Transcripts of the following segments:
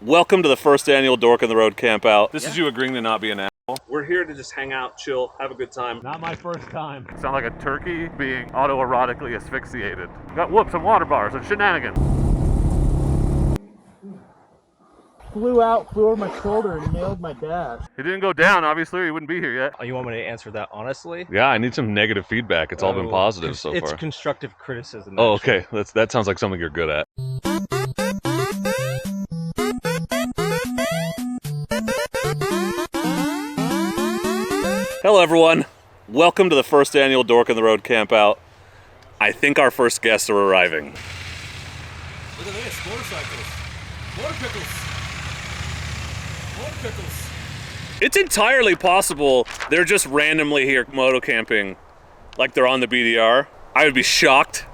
Welcome to the first annual Dork on the Road Campout. This is you agreeing to not be an asshole. We're here to just hang out, chill, have a good time. Not my first time. Sound like a turkey being autoerotically asphyxiated. Got whoops and water bars and shenanigans. Flew over my shoulder and nailed my dash. He didn't go down, obviously, he wouldn't be here yet. Oh, you want me to answer that honestly? Yeah, I need some negative feedback. It's all been positive so It's far. constructive criticism. Oh, actually. okay. That sounds like something you're good at. Hello, everyone. Welcome to the first annual Dork on the Road Campout. I think our first guests are arriving. Look at this, motorcycles. Motor pickles. It's entirely possible they're just randomly here moto camping like they're on the BDR. I would be shocked,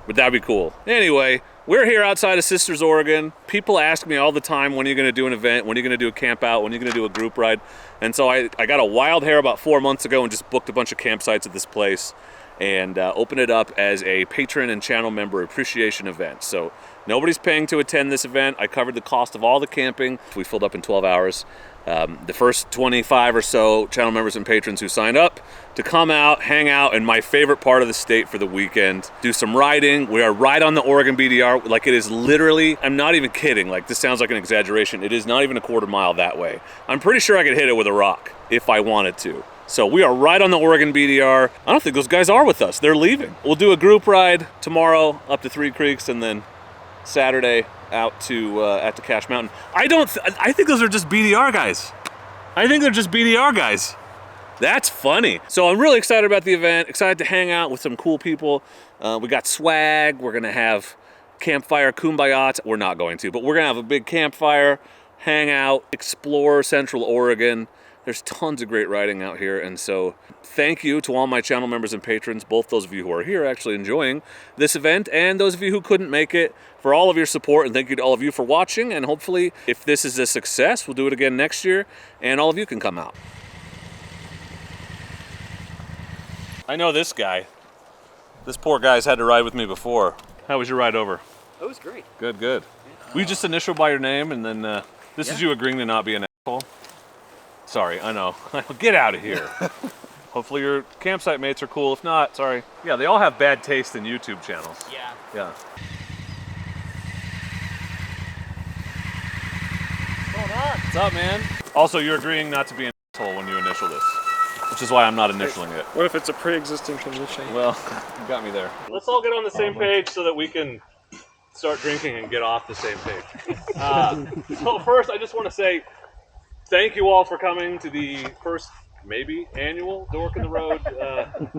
but that'd be cool. Anyway, we're here outside of Sisters, Oregon. People ask me all the time, when are you gonna do an event? When are you gonna do a camp out? When are you gonna do a group ride? And so I got a wild hair about 4 months ago and just booked a bunch of campsites at this place and opened it up as a patron and channel member appreciation event. So nobody's paying to attend this event. I covered the cost of all the camping. We filled up in 12 hours. The first 25 or so channel members and patrons who signed up to come out, hang out in my favorite part of the state for the weekend, do some riding. We are right on the Oregon BDR. Like, it is literally, I'm not even kidding. Like, this sounds like an exaggeration. It is not even a quarter mile that way. I'm pretty sure I could hit it with a rock if I wanted to. So we are right on the Oregon BDR. I don't think those guys are with us. They're leaving. We'll do a group ride tomorrow up to Three Creeks and then Saturday out to at the Cache Mountain. I think those are just BDR guys. I think they're just BDR guys. That's funny. So I'm really excited about the event, excited to hang out with some cool people. We got swag, we're gonna have Campfire Kumbaya. We're not going to, but we're gonna have a big campfire, hang out, explore Central Oregon. There's tons of great riding out here, and so thank you to all my channel members and patrons, both those of you who are here actually enjoying this event, and those of you who couldn't make it, for all of your support, and thank you to all of you for watching, and hopefully, if this is a success, we'll do it again next year, and all of you can come out. I know this guy. This poor guy's had to ride with me before. How was your ride over? It was great. Good, good. Will you just initial by your name, and then this is you agreeing to not be an asshole? Sorry, I know. Get out of here. Hopefully your campsite mates are cool. If not, sorry. Yeah, they all have bad taste in YouTube channels. Yeah. Yeah. What's up, man? Also, you're agreeing not to be an asshole when you initial this, which is why I'm not initialing it. What if it's a pre-existing condition? Well, you got me there. Let's all get on the same page so that we can start drinking and get off the same page. So first, I just want to say thank you all for coming to the first, maybe, annual Dork on the Road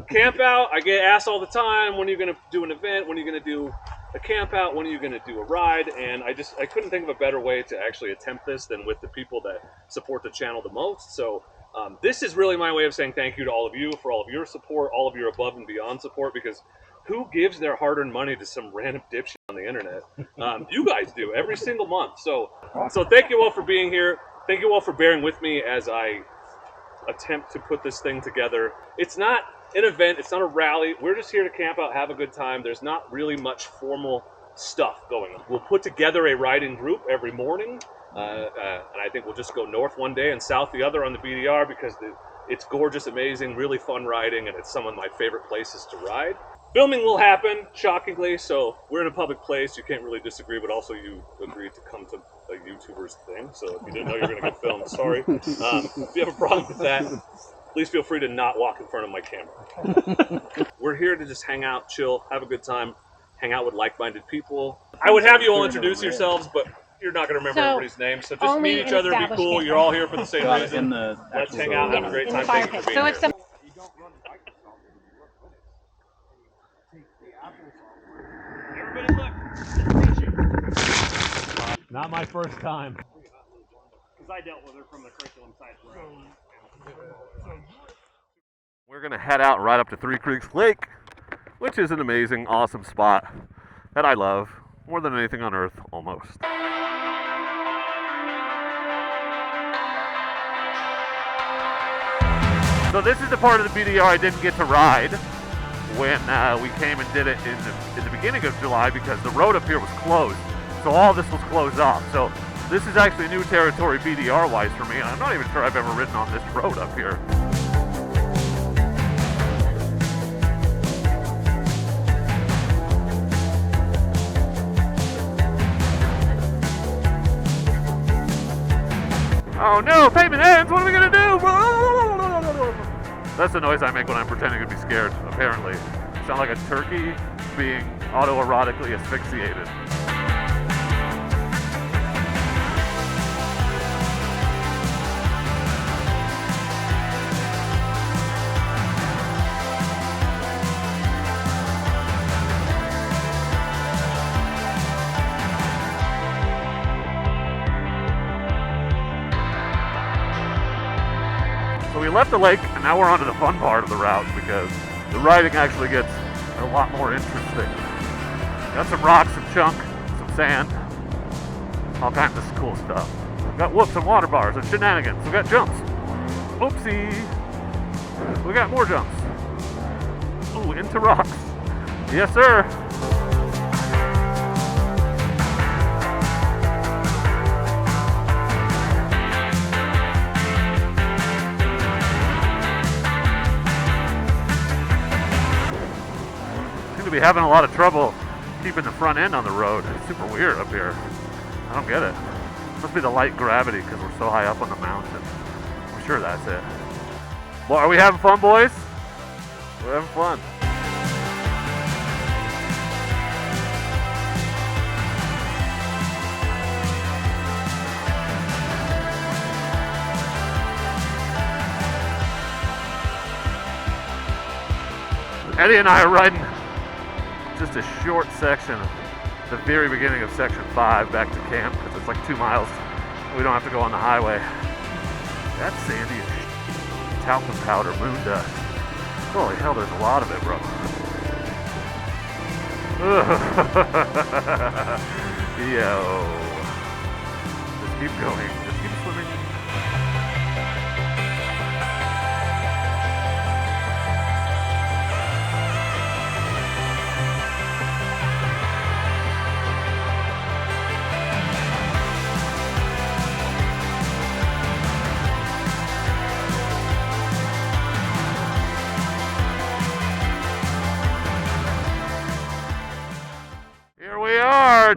camp out. I get asked all the time, when are you going to do an event? When are you going to do a camp out? When are you going to do a ride? And I couldn't think of a better way to actually attempt this than with the people that support the channel the most. So this is really my way of saying thank you to all of you for all of your support, all of your above and beyond support, because who gives their hard-earned money to some random dipshit on the internet? You guys do every single month. So thank you all for being here. Thank you all for bearing with me as I attempt to put this thing together. It's not an event, it's not a rally. We're just here to camp out, have a good time. There's not really much formal stuff going on. We'll put together a riding group every morning, and I think we'll just go north one day and south the other on the BDR because it's gorgeous, amazing, really fun riding, and it's some of my favorite places to ride. Filming will happen, shockingly, so we're in a public place. You can't really disagree, but also you agreed to come to a YouTuber's thing, so if you didn't know you were going to get filmed, sorry. If you have a problem with that, please feel free to not walk in front of my camera. We're here to just hang out, chill, have a good time, hang out with like-minded people. I would have you all introduce yourselves, but you're not going to remember everybody's name, so just meet each other, be cool. You're all here for the same reason. Let's hang out, have a great time. Thank you for being here. Everybody look. Not my first time. Because I dealt with her from the curriculum side. We're gonna head out right up to Three Creeks Lake, which is an amazing, awesome spot that I love more than anything on earth, almost. So this is the part of the BDR I didn't get to ride when we came and did it in the beginning of July because the road up here was closed. So all this was closed off. So This is actually new territory BDR-wise for me, and I'm not even sure I've ever ridden on this road up here. Oh no, payment ends, what are we gonna do? That's the noise I make when I'm pretending to be scared, apparently. I sound like a turkey being autoerotically asphyxiated. So we left the lake, and now we're onto the fun part of the route because the riding actually gets a lot more interesting. Got some rocks, some chunk, some sand, all kinds of cool stuff. We've got whoops and water bars and shenanigans. We've got jumps. Oopsie. We got more jumps. Ooh, into rocks. Yes, sir. Be having a lot of trouble keeping the front end on the road. It's super weird up here. I don't get it. Must be the light gravity because we're so high up on the mountain. I'm sure that's it. Well, are we having fun, boys? We're having fun. Eddie and I are riding just a short section, the very beginning of section 5 back to camp, because it's like 2 miles. We don't have to go on the highway. That's sandy as talcum powder, moon dust. Holy hell, there's a lot of it, bro. Yo. Just keep going. Just keep swimming.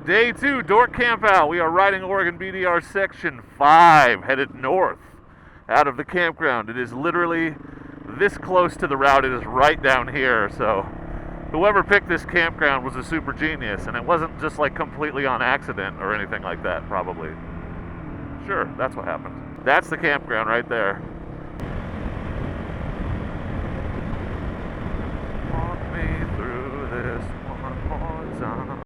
Day 2, Dork Campout. We are riding Oregon BDR section 5, headed north out of the campground. It is literally this close to the route. It is right down here. So whoever picked this campground was a super genius, and it wasn't just like completely on accident or anything like that, probably. Sure, that's what happened. That's the campground right there. Walk me through this one more time.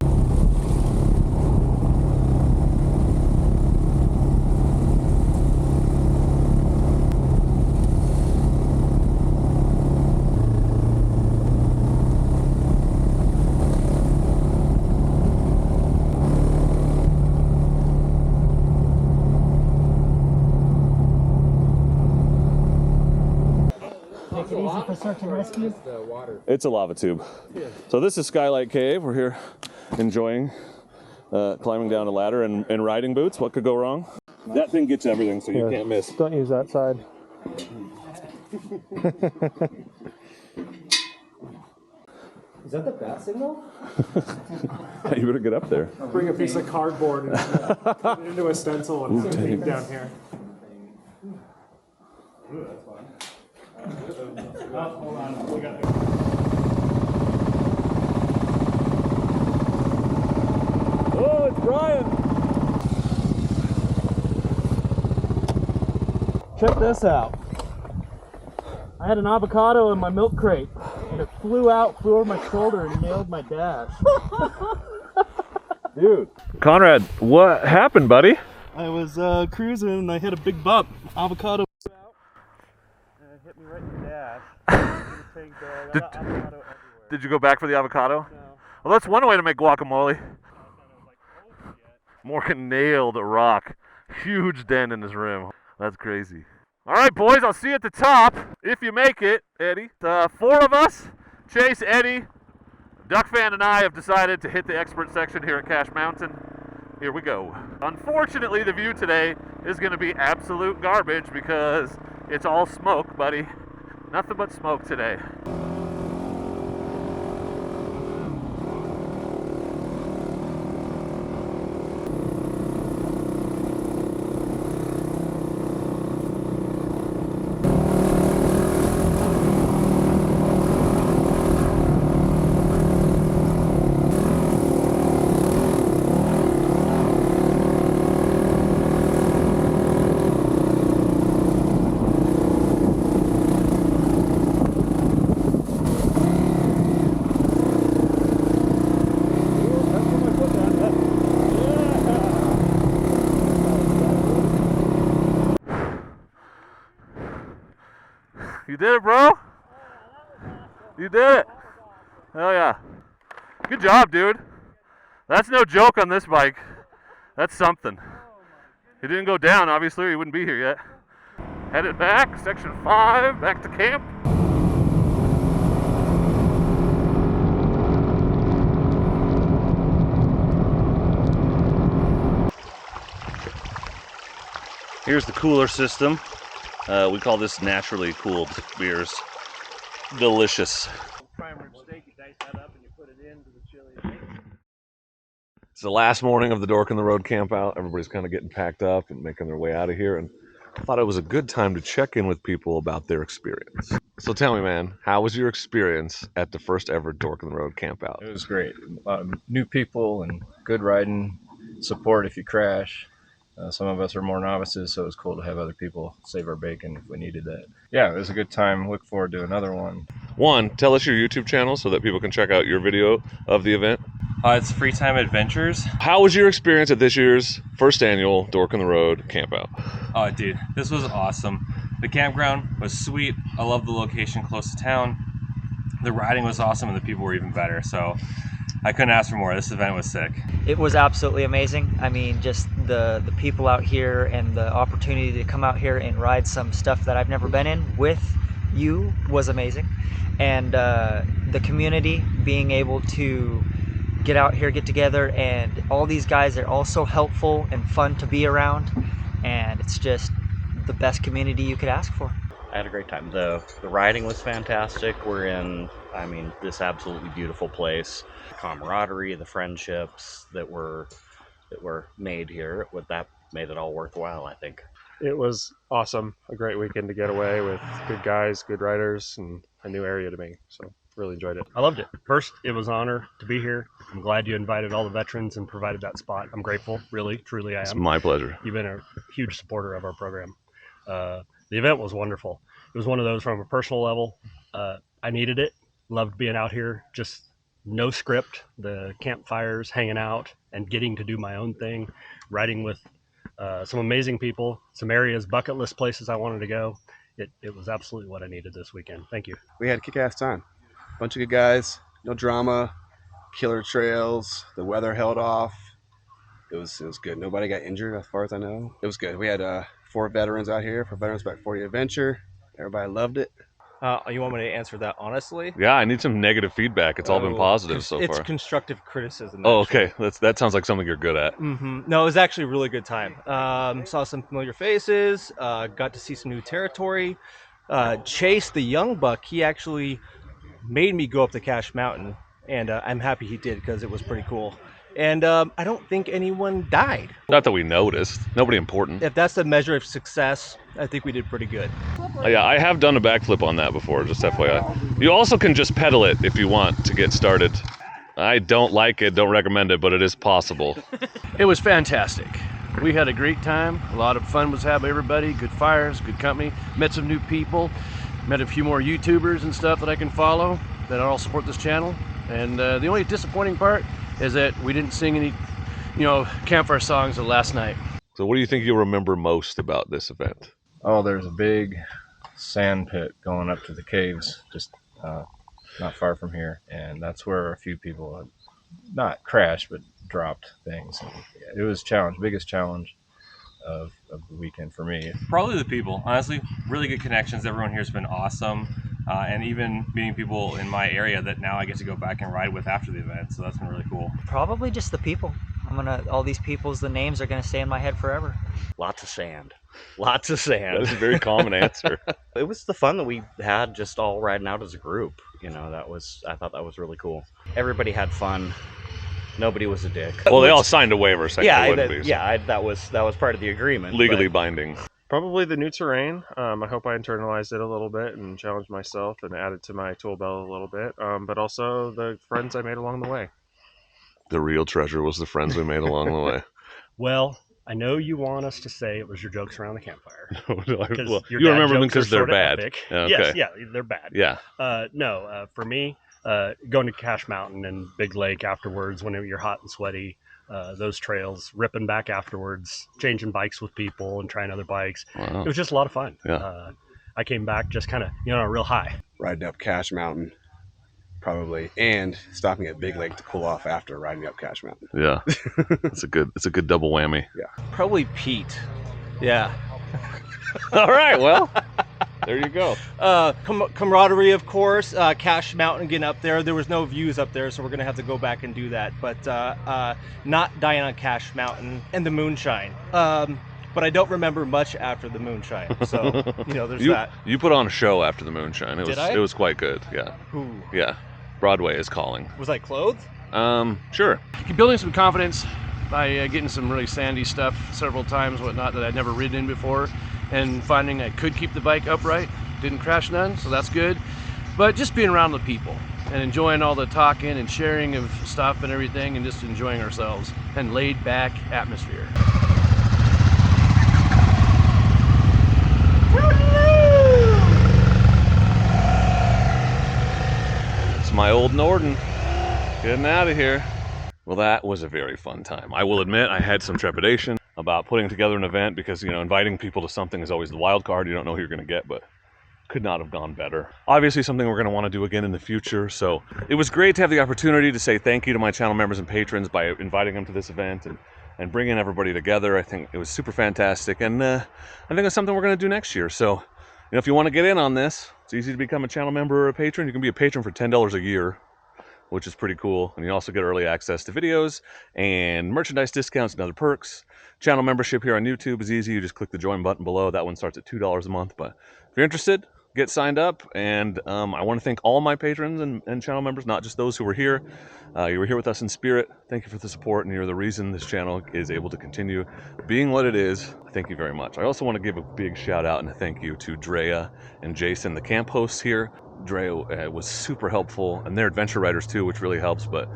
Search and rescue? It's a lava tube. So this is Skylight Cave. We're here enjoying climbing down a ladder and riding boots. What could go wrong? That thing gets everything, so you can't miss. Don't use that side. Is that the bat signal? You better get up there. Bring a piece of cardboard and put it into a stencil and peek down here. Ooh, that's fun. Hold on, we got Oh, it's Brian! Check this out. I had an avocado in my milk crate, and it flew over my shoulder and nailed my dash. Dude. Conrad, what happened, buddy? I was cruising and I hit a big bump. Avocado flew out, and it hit me right in the dash. Did you go back for the avocado? No. Well, that's one way to make guacamole. Morgan nailed a rock. Huge dent in his rim. That's crazy. All right, boys, I'll see you at the top if you make it, Eddie. 4 of us, Chase, Eddie, Duck Fan, and I have decided to hit the expert section here at Cache Mountain. here we go. Unfortunately, the view today is going to be absolute garbage because it's all smoke, buddy. Nothing but smoke today. You did it, bro? You did it. Hell yeah. Good job, dude. That's no joke on this bike. That's something. He didn't go down, obviously, or he wouldn't be here yet. Headed back, section 5, back to camp. Here's the cooler system. We call this naturally cooled beers. Delicious. It's the last morning of the Dork on the Road Campout. Everybody's kind of getting packed up and making their way out of here, and I thought it was a good time to check in with people about their experience. So tell me, man, how was your experience at the first ever Dork on the Road Campout? It was great. A lot of new people and good riding, support if you crash. Some of us are more novices, so it was cool to have other people save our bacon if we needed that. Yeah, it was a good time. Look forward to another one. One, tell us your YouTube channel so that people can check out your video of the event. It's Free Time Adventures. How was your experience at this year's first annual Dork on the Road Campout? Oh, dude, this was awesome. The campground was sweet. I love the location close to town. The riding was awesome, and the people were even better. So I couldn't ask for more. This event was sick. It was absolutely amazing. I mean, just the people out here and the opportunity to come out here and ride some stuff that I've never been in with you was amazing. And the community being able to get out here, get together, and all these guys are all so helpful and fun to be around. And it's just the best community you could ask for. I had a great time. The riding was fantastic. We're in, I mean, this absolutely beautiful place. The camaraderie, the friendships that were made here, that made it all worthwhile, I think. It was awesome. A great weekend to get away with good guys, good riders, and a new area to me. So really enjoyed it. I loved it. First, it was an honor to be here. I'm glad you invited all the veterans and provided that spot. I'm grateful, really, truly I am. It's my pleasure. You've been a huge supporter of our program. The event was wonderful. It was one of those from a personal level. I needed it. Loved being out here. Just no script. The campfires, hanging out, and getting to do my own thing. Riding with some amazing people. Some areas, bucket list places I wanted to go. It was absolutely what I needed this weekend. Thank you. We had a kick-ass time. Bunch of good guys. No drama. Killer trails. The weather held off. It was good. Nobody got injured as far as I know. It was good. We had 4 veterans out here for Veterans Back 40 Adventure. Everybody loved it. You want me to answer that honestly? Yeah, I need some negative feedback. It's all been positive so It's far. constructive criticism. Oh, actually. okay. That sounds like something you're good at. No, it was actually a really good time. Saw some familiar faces, got to see some new territory. Chase, the young buck, he actually made me go up the Cache Mountain, and I'm happy he did because it was pretty cool. And I don't think anyone died. Not that we noticed. Nobody important. If that's the measure of success, I think we did pretty good. Yeah, I have done a backflip on that before, just FYI. You also can just pedal it if you want to get started. I don't like it, don't recommend it, but it is possible. It was fantastic. We had a great time. A lot of fun was having everybody. Good fires, good company. Met some new people. Met a few more YouTubers and stuff that I can follow that all support this channel. And the only disappointing part is that we didn't sing any, campfire songs the last night. So what do you think you'll remember most about this event? Oh, there's a big sand pit going up to the caves, just not far from here. And that's where a few people have not crashed, but dropped things. And it was biggest challenge of the weekend for me. Probably the people, honestly. Really good connections. Everyone here's been awesome. And even meeting people in my area that now I get to go back and ride with after the event. So that's been really cool. Probably just the people. all these the names are gonna stay in my head forever. Lots of sand. Lots of sand. That is a very common answer. It was the fun that we had just all riding out as a group. I thought that was really cool. Everybody had fun. Nobody was a dick. Well, they all signed a waiver saying they wouldn't be. Yeah, that was part of the agreement. Legally binding. Probably the new terrain. I hope I internalized it a little bit and challenged myself and added to my tool belt a little bit. But also the friends I made along the way. The real treasure was the friends we made along the way. Well, I know you want us to say it was your jokes around the campfire. Well, you remember them because they're bad. Epic. Okay. Yes, yeah, they're bad. Yeah. No, for me, going to Cache Mountain and Big Lake afterwards when you're hot and sweaty, those trails, ripping back afterwards, changing bikes with people and trying other bikes. Wow. It was just a lot of fun. Yeah. I came back just kind of, a real high. Riding up Cache Mountain, probably, and stopping at Big Lake to cool off after riding up Cache Mountain. Yeah. It's a good double whammy. Yeah. Probably Pete. Yeah. All right, well, there you go. Camaraderie, of course. Cache Mountain, getting up there. There was no views up there, so we're going to have to go back and do that. But not dying on Cache Mountain and the moonshine. But I don't remember much after the moonshine. So, there's that. You put on a show after the moonshine. Did I? It was quite good, yeah. Ooh. Yeah. Broadway is calling. Was I clothed? Sure. Keep building some confidence by getting some really sandy stuff several times, whatnot, that I'd never ridden in before, and finding I could keep the bike upright, didn't crash none, so that's good. But just being around the people and enjoying all the talking and sharing of stuff and everything, and just enjoying ourselves and laid back atmosphere. It's my old Norden. Getting out of here. Well, that was a very fun time. I will admit I had some trepidation about putting together an event because, inviting people to something is always the wild card. You don't know who you're going to get, but could not have gone better. Obviously something we're going to want to do again in the future. So it was great to have the opportunity to say thank you to my channel members and patrons by inviting them to this event and bringing everybody together. I think it was super fantastic. And I think it's something we're going to do next year. So, if you want to get in on this, it's easy to become a channel member or a patron. You can be a patron for $10 a year, which is pretty cool. And you also get early access to videos and merchandise discounts and other perks. Channel membership here on YouTube is easy. You just click the join button below. That one starts at $2 a month. But if you're interested, get signed up. And I want to thank all my patrons and channel members, not just those who were here. You were here with us in spirit. Thank you for the support, and you're the reason this channel is able to continue being what it is. Thank you very much. I also want to give a big shout out and a thank you to Drea and Jason, the camp hosts here. Drea was super helpful, and they're adventure riders too, which really helps, but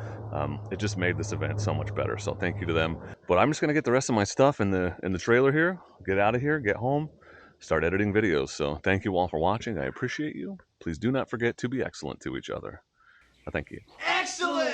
it just made this event so much better. So thank you to them. But I'm just going to get the rest of my stuff in the trailer here, get out of here, get home, start editing videos. So thank you all for watching. I appreciate you. Please do not forget to be excellent to each other. Thank you. Excellent!